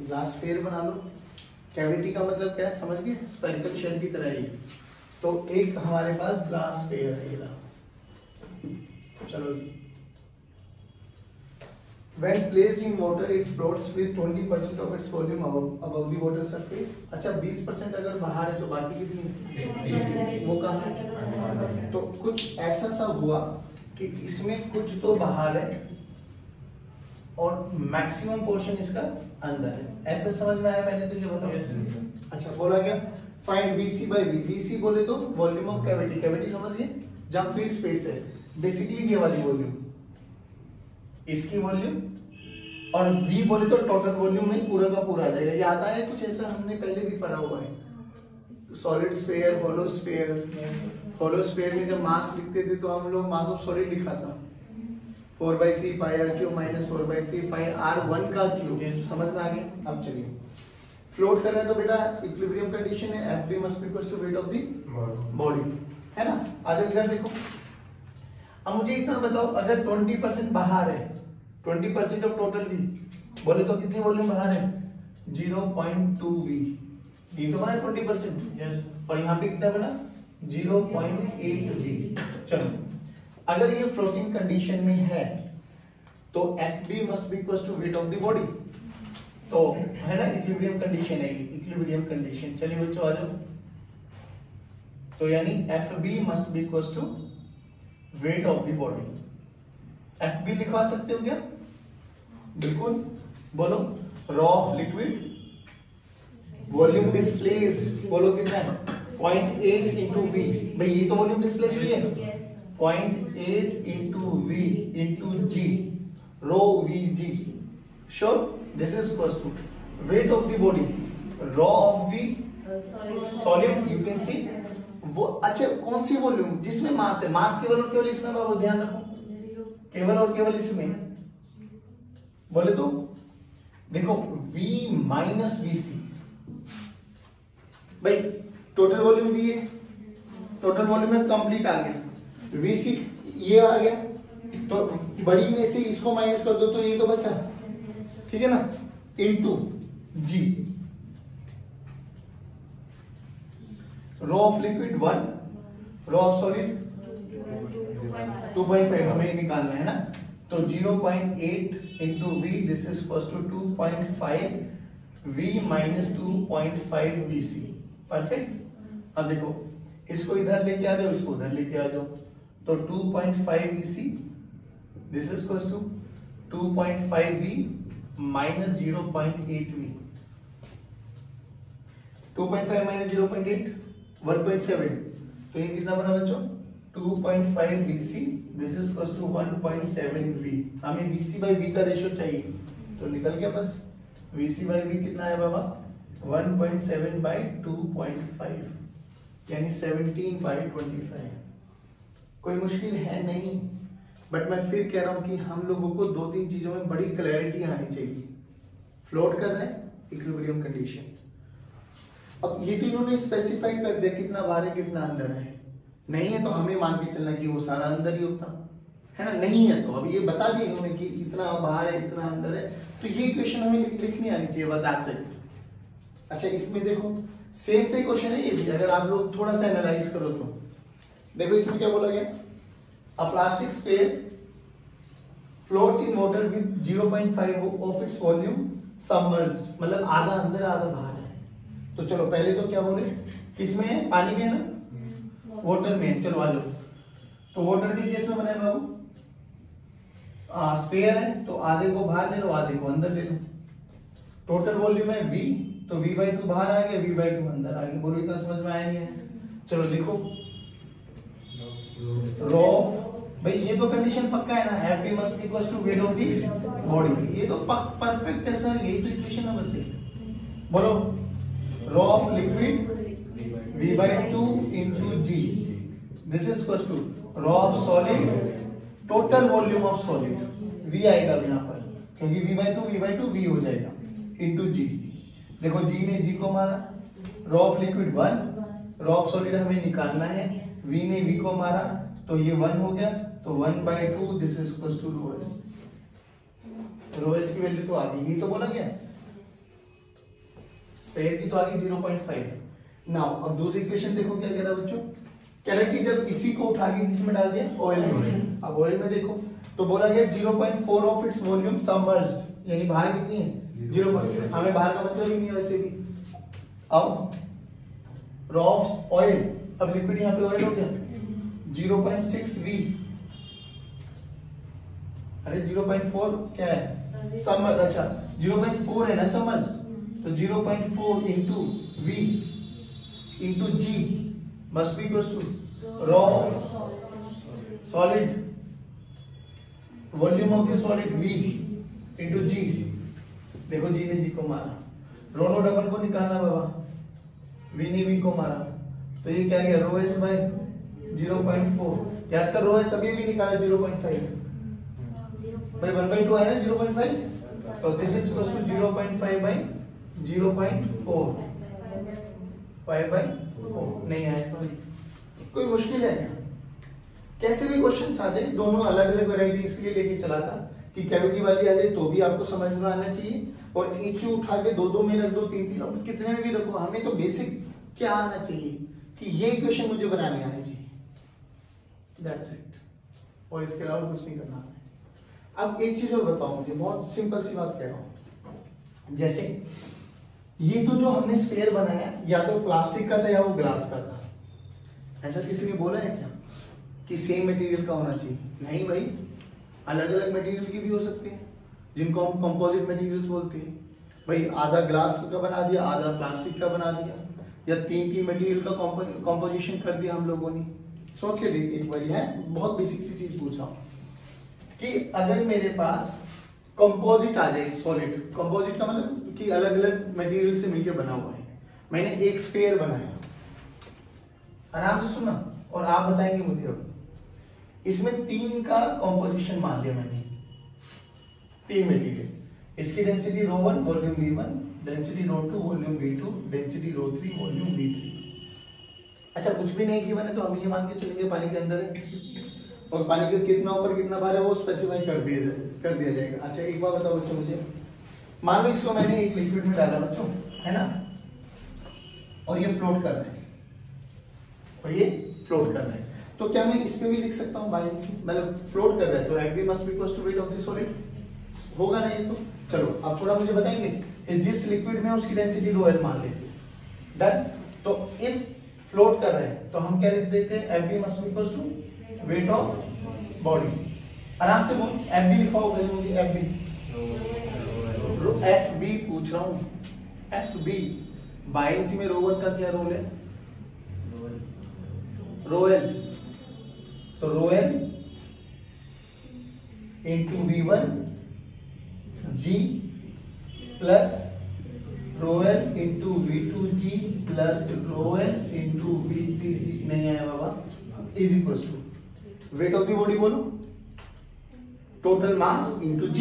Glass fair बना लो। Cavity का मतलब क्या है समझ गए, स्फेरिकल शेल की तरह ही। तो एक हमारे पास ग्लास फेयर है, चलो जी। When placed in water, it floats with 20% of its volume above the water surface. अच्छा 20% अगर बाहर है तो बाकी कितनी, वो कहाँ है? तो कुछ ऐसा सा हुआ कि इसमें कुछ तो बाहर है और मैक्सिमम पोर्शन इसका अंदर है। ऐसा समझ में आया? पहले तो ये बताओ। अच्छा बोला क्या? Find VC by V। VC बोले तो वॉल्यूम ऑफ कैविटी, कैविटी समझ गए जहां फ्री स्पेस है, बेसिकली ये वाली वॉल्यूम, इसकी वॉल्यूम, और V बोले तो टोटल वॉल्यूम में पूरा का पूरा आ जाएगा। याद आया कुछ ऐसा? हमने पहले भी पढ़ा हुआ है। Solid sphere, hollow sphere. Hollow sphere में जब मास लिखते थे तो हम लोग मास ऑफ सॉलिड लिखा था 4/3 पाई r क्यूब माइनस 4/3 पाई r1 का क्यूब। समझ में आ गया? अब चलिए फ्लोट कर रहे हैं तो बेटा इक्विलिब्रियम कंडीशन है, Fb must be equal to weight of the body, है ना? आज इधर देखो, अब मुझे इतना बताओ, अगर 20% बाहर है, 20% ऑफ टोटल V बोले तो कितनी वॉल्यूम बाहर है? 0.2 V। ये तो बना 20%। यस। और यहाँ पे कितना बना? 0.8 V। चलो अगर ये फ्लोटिंग कंडीशन में है तो Fb must be equal to weight of the body, तो है ना इक्विलिब्रियम कंडीशन है ये, इक्विलिब्रियम कंडीशन। चलिए बच्चों आ जाओ। तो यानी Fb must be equal to weight of the body. Fb लिखवा सकते हो क्या? बिल्कुल, बोलो। Rho of liquid, volume displaced, बोलो कितना है? 0.8 इंटू वी। भाई ये तो वॉल्यूम डिस्प्लेस हुई है, 0.8 into V into G, rho V G. Sure, this is equal to weight of the body, rho of the solid, you can see वो। अच्छा कौन सी वॉल्यूम? जिसमें मास है, मास केवल और केवल इसमें, बाबू ध्यान रखो, केवल और केवल इसमें। बोले तो देखो V माइनस VC, भाई टोटल वॉल्यूम V है, टोटल वॉल्यूम में कंप्लीट आ गया, VC ये आ गया, तो बड़ी में से इसको माइनस कर दो तो ये तो बचा, ठीक है ना, into G। Rho of liquid 1, rho of solid 2.5 हमें निकालना है ना, तो 0.8 into V, this is equal to 2.5 V minus 2.5 VC। Perfect. अब देखो इसको इधर लेके आ जाओ, इसको उधर लेके आ जाओ, तो 2.5 VC, this is equal to 2.5 V minus 0.8 V। 2.5 minus 0.8 1.7, तो ये कितना बना बच्चों? 2.5 VC, this is equal to 1.7 V। हमें VC बाई V का रेशियो चाहिए, तो निकल गया बस। VC बाई V कितना है बाबा? 1.7 बाई 2.5, यानी 17/25। कोई मुश्किल है नहीं, बट मैं फिर कह रहा हूं कि हम लोगों को 2-3 चीजों में बड़ी क्लैरिटी आनी चाहिए। फ्लोट कर रहे हैं, इक्विलिब्रियम कंडीशन। अब ये तो इन्होंने स्पेसिफाई कर दिया कितना बाहर है कितना अंदर है, नहीं है तो हमें मान के चलना कि वो सारा अंदर ही होता है ना, नहीं है तो अब ये बता दिए इन्होंने कि इतना बाहर है इतना अंदर है, तो ये इक्वेशन हमें लिखनी आनी चाहिए, बस इट। अच्छा इसमें देखो सेम से क्वेश्चन है ये भी, अगर आप लोग थोड़ा सा एनालाइज करो तो देखो इसमें क्या बोला गया, अ plastic sphere floats in water with 0.5 of its volume submerged, मतलब आधा अंदर आधा बाहर है। तो चलो पहले तो क्या बोले, किसमें है? पानी में है ना, वाटर में। चलो आ लो, तो वाटर के केस में बना है बाबू, स्फीयर है तो आधे को बाहर ले लो आधे को अंदर ले लो। टोटल वॉल्यूम है V, तो V/2 बाहर आ गया, V/2 अंदर आ गया। बोलो इतना समझ में आया नहीं है? चलो लिखो रो, भाई ये तो कंडीशन पक्का है ना, Fb must be equal to weight of the body, ये तो परफेक्ट है सर, यही तो इक्वेशन है बस। बोलो rho of liquid V/2 into G, this is equal to rho of solid, total volume of solid, V आएगा यहाँ पर, क्योंकि V/2 V हो जाएगा, into G। देखो G ने G को मारा, rho of liquid 1, rho of solid हमें निकालना है, V ने V को मारा तो ये 1 हो गया, तो 1/2, this is equal to rho S. Rho S की वैल्यू तो आ गई, ये तो बोला गया। स्फीयर की तो आ गई 0.5। नाउ अब दूसरी इक्वेशन देखो क्या कह रहा है बच्चों, कह रहा है कि जब इसी को उठा के किसमें डाल दिया, ऑयल में। अब ऑयल में देखो तो बोला गया 0.4 ऑफ इट्स वॉल्यूम सबमर्ज्ड, यानी बाहर कितनी है 0. हमें बाहर का मतलब ही नहीं है वैसे भी। अब रॉ ऑफ ऑयल, अब लिक्विड यहाँ पे ऑयल हो गया 0.6 V, अरे 0.4 क्या है सबमर्ज, अच्छा 0.4 है ना सबमर्ज, तो 0.4 into V into G must be equals to raw solid volume of the solid V into G। देखो G ने G को मारा, रोनो डबल को निकालना बाबा, V ने V को मारा, तो ये क्या गया रो एस बाय 0.4। याद कर रो एस अभी भी निकाला 0.5 भाई 1/2 है ना 0.5, तो this is equal to 0.5 by 0.4 5/4 नहीं आया सॉरी। कोई मुश्किल है क्या? कैसे भी क्वेश्चंस आ जाए, दोनों अलग अलग वैरायटी इसलिए लेके चला था कि कैविटी वाली आ जाए तो भी आपको समझ में आना चाहिए, और एक ही उठा के दो में रख दो, तीन अब कितने में भी रखो, हमें तो बेसिक क्या आना चाहिए कि ये इक्वेशन मुझे बनाने आने चाहिए, दैट्स इट, और इसके अलावा कुछ नहीं करना हमें। अब एक चीज और बताओ मुझे, बहुत सिंपल सी बात कह रहा हूं, जैसे ये तो जो हमने स्फीयर बनाया या तो प्लास्टिक का था या वो ग्लास का था, ऐसा किसी ने बोला है क्या कि सेम मटेरियल का होना चाहिए? नहीं भाई, अलग अलग मटेरियल की भी हो सकते हैं जिनको हम कंपोजिट मटेरियल्स बोलते हैं। भाई आधा ग्लास का बना दिया, आधा प्लास्टिक का बना दिया, या तीन मटेरियल का कंपोजिशन कर दिया हम लोगों ने। सोच के देखिए एक बार, है बहुत बेसिक सी चीज पूछा कि अगर मेरे पास कंपोजिट आ जाए, सॉलिड कंपोजिट का मतलब कि अलग अलग मटेरियल से मिलकर बना हुआ है, मैंने एक स्फीयर बनाया, आराम से सुना और आप बताएंगे मुझे। अब इसमें तीन का कंपोजिशन मान लिया मैंने, तीन मटेरियल, इसकी density ρ1 volume V1, density ρ2 volume V2, density ρ3 volume V3। अच्छा कुछ भी नहीं गिवन है तो हम ये मान के चलेंगे पानी के अंदर है, और पानी के कितना ऊपर कितना बाहर है वो स्पेसिफाई कर दिया जाएगा। अच्छा एक बार बताओ बच्चों मुझे, मान लो इसको मैंने एक लिक्विड में डाला बच्चों, है ना, और ये फ्लोट कर रहा है, और ये फ्लोट कर रहा है, तो क्या मैं इस पे भी लिख सकता हूँ बायंसी, मतलब फ्लोट कर रहा है तो Fb must be equal to weight of the solid, होगा ना ये तो। चलो अब थोड़ा मुझे बताएंगे, जिस लिक्विड में उसकी डेंसिटी ρl मान लेते हैं, डन। तो इफ फ्लोट कर रहे हैं तो हम क्या लिख देते हैं, Fb must be equal to weight of body. आराम से बोल, Fb लिखा होगा मुझे, Fb पूछ रहा हूँ, Fb बायंसी में ρ1 का क्या रोल है, ρl, तो ρl into V1 G plus ρl into V2 G plus ρl into V3 G, नहीं आया बाबा, is equal to weight of the body, बोलो टोटल मास इंटू G।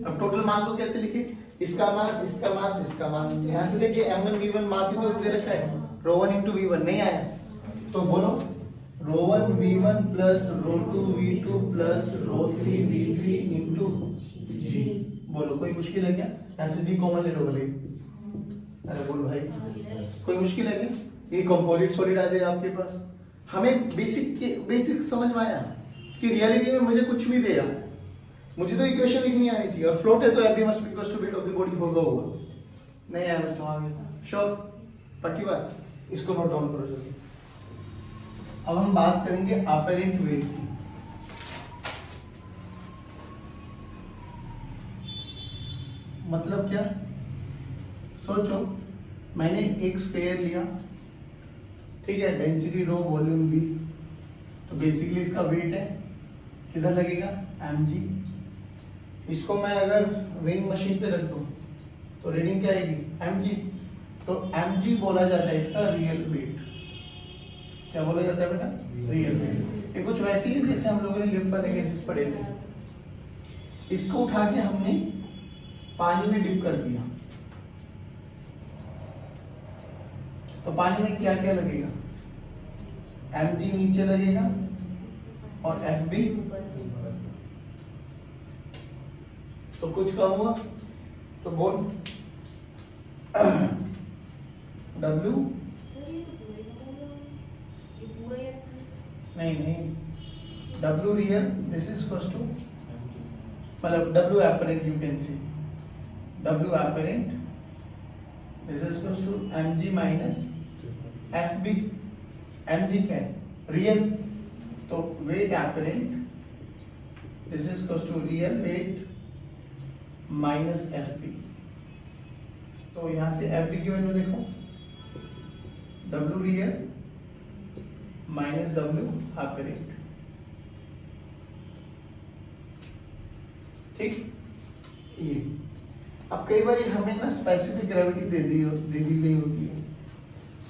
अब टोटल मास को कैसे लिखे, इसका मास इसका मास इसका मास, यहां से देखिए m1 v1 मास ही तो दे रखा है, ρ1 इंटू V1 नहीं आया, तो बोलो ρ1 v1 plus ρ2 v2 plus ρ3 v3 into G। बोलो कोई मुश्किल है क्या, ऐसे G कॉमन ले लो भले, अरे बोलो भाई कोई मुश्किल है क्या, ये कंपोजिट सॉलिड आ जाए आपके पास। हमें बेसिक समझ में आया कि रियलिटी में मुझे कुछ भी दे यार, मुझे तो इक्वेशन लिखनी आनी चाहिए, और फ्लोट है तो Fb must be equal to weight of the body होगा, नहीं आया बच्चों, आगे श्योर पक्की बात, इसको नोट डाउन करो जल्दी। अब हम बात करेंगे अपरेंट वेट की। मतलब क्या, सोचो मैंने एक स्फीयर लिया, ठीक है, डेंसिटी रो वॉल्यूम V, तो बेसिकली इसका वेट है किधर लगेगा mg। इसको मैं अगर वेइंग मशीन पे रख दूं तो रीडिंग क्या आएगी mg, तो mg बोला जाता है इसका रियल वेट। क्या बोला जाता है बेटा, रियल वेट। ये कुछ वैसे ही जैसे हम लोगों ने लिम्फ वाले केसेस पढ़े थे, इसको उठा के हमने पानी में डिप कर दिया, तो पानी में क्या क्या लगेगा, mg नीचे लगेगा और Fb, तो कुछ कम हुआ तो बोल W सर ये तो पूरे का हो गया, ये पूरा ही नहीं W real this is equals to मतलब W apparent you can see W apparent this is equals to mg minus fb. mg क्या है रियल, तो wait apparent this is equals to real weight minus fb. तो यहां से fb की value देखो W real minus W apparent, ठीक। ये अब कई बार हमें ना स्पेसिफिक ग्रेविटी दे दी गई होती है,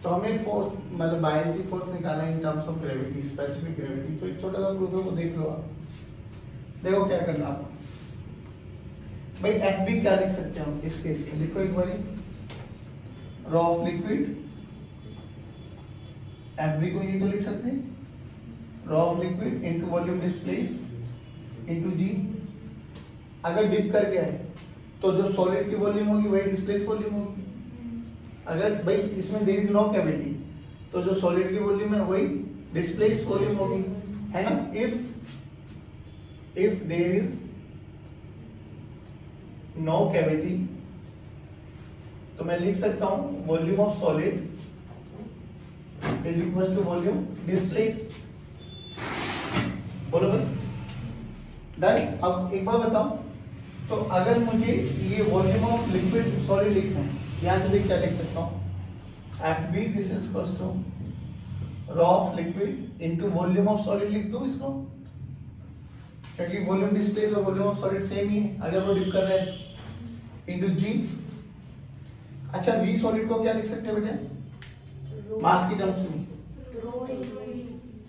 तो हमें फोर्स मतलब बायएंसी फोर्स निकालना इन terms of gravity, specific gravity. तो एक छोटा सा प्रूफ है वो देख लो आप। देखो क्या करना आप भाई, एफ बी क्या लिख सकते हैं हम इस केस में, लिखो एक बार rho of liquid F B को ये तो लिख सकते हैं rho of liquid into volume displace into g. अगर डिप कर गया है तो जो सॉलिड की वॉल्यूम होगी वही डिस्प्लेस वॉल्यूम होगी। अगर भाई इसमें देयर इज नो कैविटी तो जो सॉलिड की वॉल्यूम है वही डिस्प्लेस वॉल्यूम होगी, है ना। If there is no cavity तो मैं लिख सकता हूं volume of solid is equal to volume displace. बोलो भाई डन। अब एक बार बताओ, तो अगर मुझे ये वॉल्यूम ऑफ लिक्विड सॉलिड लिखना है, यहां से देख क्या लिख सकता हूं F B this is equal to rho of liquid into volume of solid लिख दो इसको, क्योंकि वॉल्यूम डिस्प्लेस और वॉल्यूम ऑफ सॉलिड सेम ही है अगर वो डिप कर रहा है, इनटू जी। अच्छा वी सॉलिड को क्या लिख सकते हैं बेटे मास की टर्म्स में,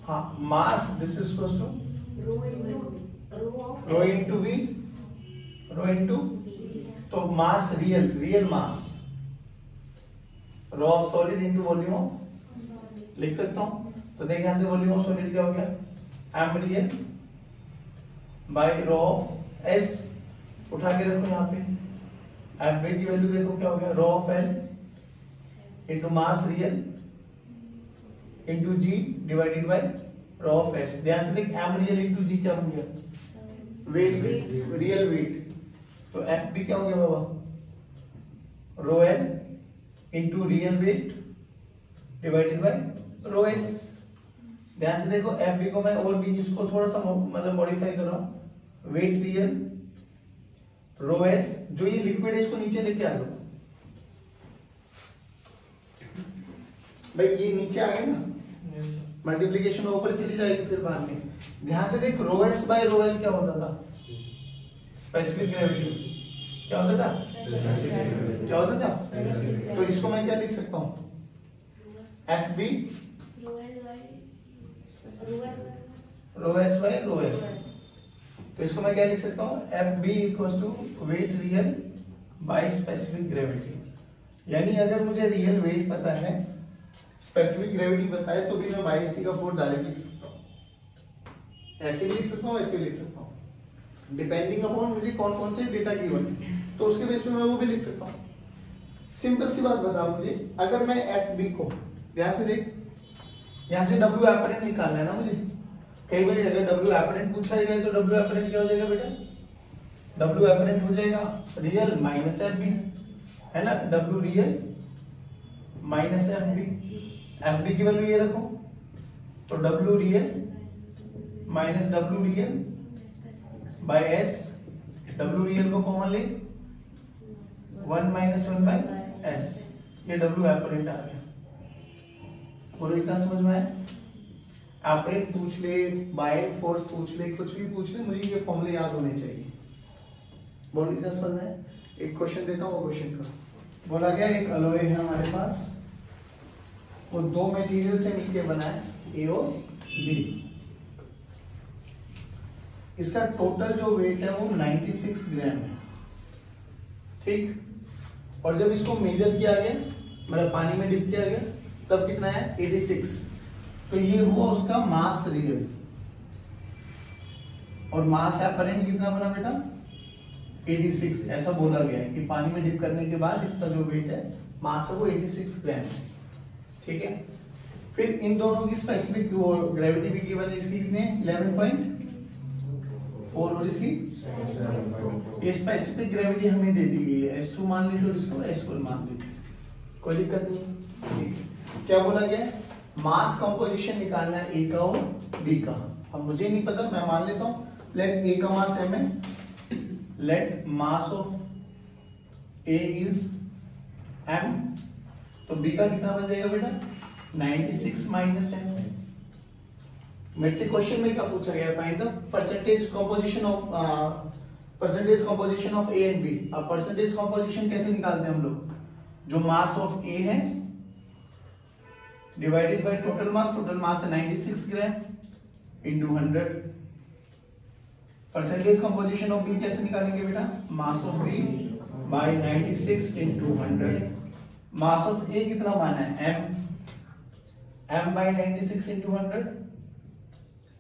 हाँ mass this is equal to rho into V, rho into तो mass real mass rho of solid into volume of लिख सकता हूं। तो देख यहां से वॉल्यूम ऑफ सॉलिड क्या हो गया M real bye rho of S, उठा के रखो यहां पे एफ बी की वैल्यू देखो क्या हो गया rho of L into mass real into G divided by rho of S. ध्यान से देख एम रियल इनटू जी क्या हो गया वेट, रियल वेट। तो एफ बी क्या हो गया बाबा rho L into real weight divided by rho S. ध्यान से देखो एफ बी को मैं और भी इसको थोड़ा सा मतलब मॉडिफाई कर रहा हूं, वेट रियल रो एस, जो ये लिक्विड है इसको नीचे लेके आ दो भाई, ये नीचे आ गए ना, मल्टीप्लीकेशन ऊपर चली जाएगी फिर बाद में। ध्यान से देख रो एस बाय रो एल क्या होता था स्पेसिफिक ग्रेविटी, क्या होता था क्या होता था। तो इसको मैं क्या लिख सकता हूं F B rho S by rho L. तो इसको मैं क्या लिख सकता हूं F B equal to weight real by specific gravity. यानी अगर मुझे रियल वेट पता है स्पेसिफिक ग्रेविटी पता है तो भी मैं बाय एनसी का फोर्स डायरेक्टली लिख सकता हूं, ऐसे भी लिख सकता हूं ऐसे भी लिख सकता हूं, डिपेंडिंग अपॉन मुझे कौन कौन से डेटा गिवन है तो उसके बेस पे मैं वो भी लिख सकता हूं। सिंपल सी बात बता मुझे, अगर मैं एफ बी को ध्यान से देख यहां से डब्ल्यू एपरेंट निकालना है ना मुझे, कई बार अगर डब्ल्यू एपरेंट पूछा गया तो डब्ल्यू एपरेंट क्या हो जाएगा बेटा डब्ल्यू एपरेंट हो जाएगा रियल माइनस एफ बी, है ना, W real minus F B. F B की वैल्यू ये रखो तो W real minus W real by S, W real को कॉमन ले 1 माइनस 1 बाय एस, ये डब्ल्यू एपरेंट आ गया। बोलो इतना समझ में आया। एपरेंट पूछ ले, बाय फोर्स पूछ ले, कुछ भी पूछ ले, मुझे ये फॉर्मूले याद होने चाहिए। बोलो इतना समझ में आया। एक क्वेश्चन देता हूँ वो क्वेश्चन करो। बोला गया एक अलॉय है हमारे पास, वो दो मटेरियल से मिलकर बना है ए और बी। इसका टोटल जो वेट है वो 96 ग्राम है, ठीक। और जब इसको मेजर किया गया मतलब पानी में डिप किया गया तब कितना है 86। तो ये हुआ उसका मास रियल, और मास एपरेंट कितना बना बेटा 86। ऐसा बोला गया है कि पानी में डिप करने के बाद इसका जो वेट है मास है वो 86 ग्राम है, ठीक है। फिर इन दोनों की स्पेसिफिक ग्रेविटी भी गिवन है, इसकी कितने 11.4 और इसकी ये स्पेसिफिक ग्रेविटी हमें दे दी गई है, S2 मान लीजिए और इसको S4 मान लीजिए, कोई दिक्कत नहीं। ठीक, क्या बोला गया, मास कंपोजिशन निकालना है A का और B का। अब मुझे नहीं पता, मैं मान लेता हूं लेट A का मास m है, let mass of A is m, तो B का कितना बन जाएगा बेटा 96 माइनस m। मेरे से क्वेश्चन में क्या पूछा गया, find the percentage composition of A and B। अब परसेंटेज कंपोजिशन कैसे निकालते हैं हम लोग, जो मास ऑफ A है डिवाइडेड बाय टोटल मास है 96 gram into 100। Percentage composition of B कैसे निकालेंगे बेटा, mass of B by 96 into 100। Mass of A कितना माना है m by 96 into 100।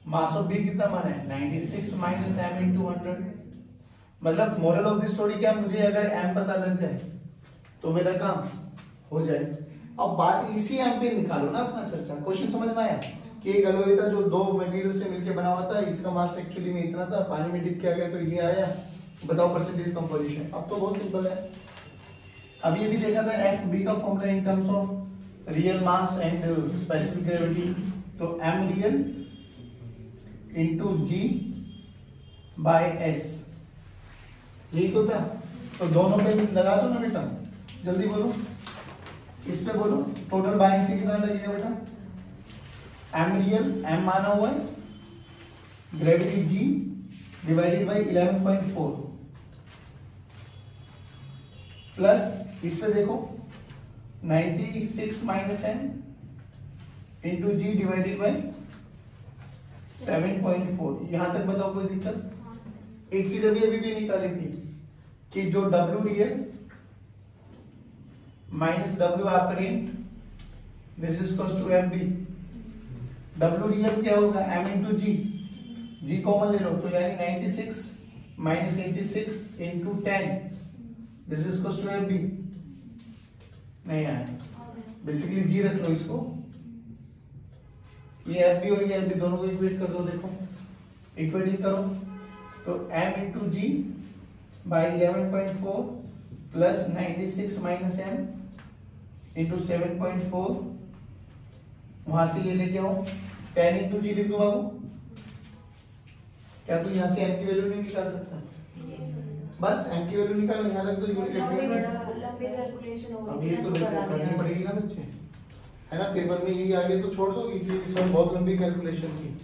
Mass of B कितना माना है 96 माइनस m इंटू 100। मतलब मोरल ऑफ द स्टोरी क्या, मुझे अगर m पता लग जाए तो मेरा काम हो जाए। अब बात इसी m पे निकालो ना अपना चर्चा। क्वेश्चन समझ में आया कि एक एलोय था जो दो मटेरियल से मिलकर बना हुआ था, इसका मास एक्चुअली में इतना था, पानी में डिप किया गया तो ये आया, बताओ परसेंटेज कंपोजिशन। अब तो बहुत सिंपल है। अब ये भी देखा था FB का formula in terms of real mass and specific gravity, तो m real into G by S, यही तो था। तो दोनों पे लगा दो ना बेटा, जल्दी बोलो, इस पे बोलो टोटल बाइंग से कितना लगेगा बेटा, m रियल m माना हुआ है, gravity G divided by 11.4 plus इस पे देखो 96 minus m into G divided by 7.4। यहां तक बताओ कोई दिक्कत। एक चीज अभी भी निकाली थी कि जो W real minus W apparent this is equals to FB। W real क्या होगा m इंटू G कॉमन ले लो तो यानी 96 minus 86 into 10 this is equals to FB। नहीं आया, बेसिकली G रख लो इसको, ये FB और ये FB दोनों को इक्वेट कर दो। देखो इक्वेटिंग करो तो m into G by 11.4 plus 96 minus m into 7.4, वहां से ये लेके आओ 10 इंटू G लिख दो बाबू। क्या तू यहाँ से m की वैल्यू नहीं निकाल सकता, बस m की वैल्यू निकालो, यहाँ रख दो। अब ये तो देखो करनी पड़ेगी ना बच्चे, है ना, पेपर में यही आगे तो छोड़ दोगे कि सर बहुत लंबी कैलकुलेशन थी,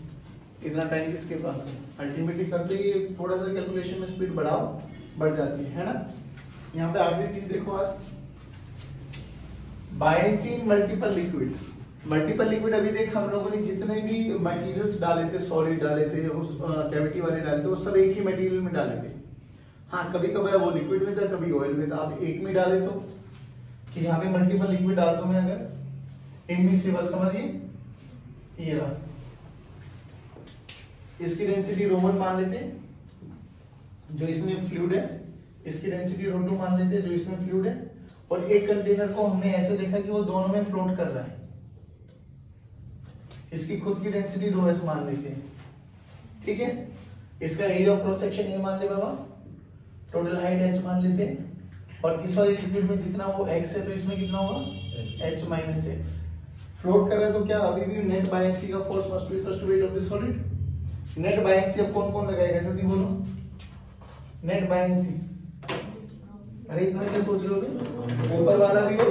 इतना टाइम किसके पास है। अल्टीमेटली करते ही थोड़ा सा कैलकुलेशन में स्पीड बढ़ जाती है ना। यहाँ पे आखिरी चीज देखो आज, बायनेंसी इन मल्टीपल लिक्विड। अभी देख हम लोगों ने जितने भी मटेरियल्स डाले थे, सॉलिड डाले थे, उस कैविटी वाले डाले थे, वो सब एक ही मटेरियल में डाले थे। हाँ कभी कभी वो लिक्विड में था, कभी ऑयल में था। अब एक में डाले तो कि यहाँ पे मल्टीपल लिक्विड डाल दूं मैं अगर, इनमिसिबल समझिए, ये रहा, इसकी डेंसिटी ρ1 मान लेते हैं जो इसमें फ्लूइड है, इसकी डेंसिटी ρ2 मान लेते हैं जो इसमें फ्लूइड है, और एक कंटेनर को हमने ऐसे देखा कि वो दोनों में फ्लोट कर रहा है, इसकी खुद की डेंसिटी ρs मान लेते हैं। ठीक है, इसका एरिया ऑफ क्रॉस सेक्शन ये मान ले बाबा, टोटल हाइट h मान लेते हैं, और इस वाले लिक्विड में जितना वो x है तो इसमें कितना होगा h माइनस x। फ्लोट कर रहा है तो क्या अभी भी नेट बायनेंसी का force must be equal to weight of the solid. Net buoyancy अब कौन कौन लगाएगा जल्दी बोलो, नेट बायनेंसी, अरे इतना क्या सोच रहे हो, ऊपर वाला भी हो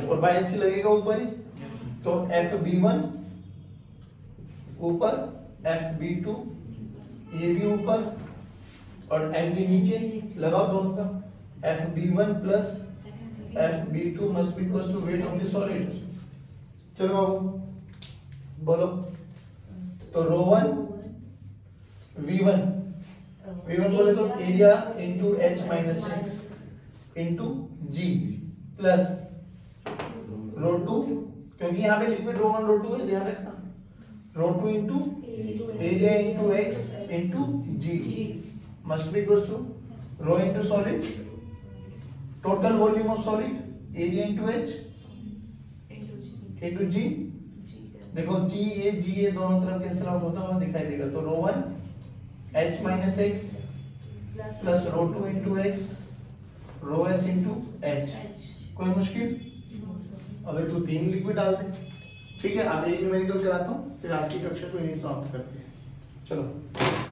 और बायनेंसी लगेगा ऊपर ही, तो FB1 ऊपर, FB2 ये भी ऊपर और mg नीचे, लगाओ दोनों का, FB1 plus FB2 must be equal to weight of the solid. चलो बाबू बोलो, तो ρ1 V1 बोले तो area into h minus x into g plus ρ2, क्योंकि यहाँ पे लिक्विड ρ1 ρ2 है, ध्यान रखना, ρ2 into area into x into g must be equal to rho into solid, total volume of solid area into h into g. देखो जी ए दोनों तरफ कैंसिल आउट होता हुआ दिखाई देगा, तो rho 1 h minus x plus rho 2 into x rho s into h. कोई मुश्किल? अब तू 3 लिक्विड डाल दे। ठीक है, अब एक न्यूमेरिकल कराता हूँ, फिर आज की कक्षा को यहीं समाप्त करते हैं। चलो।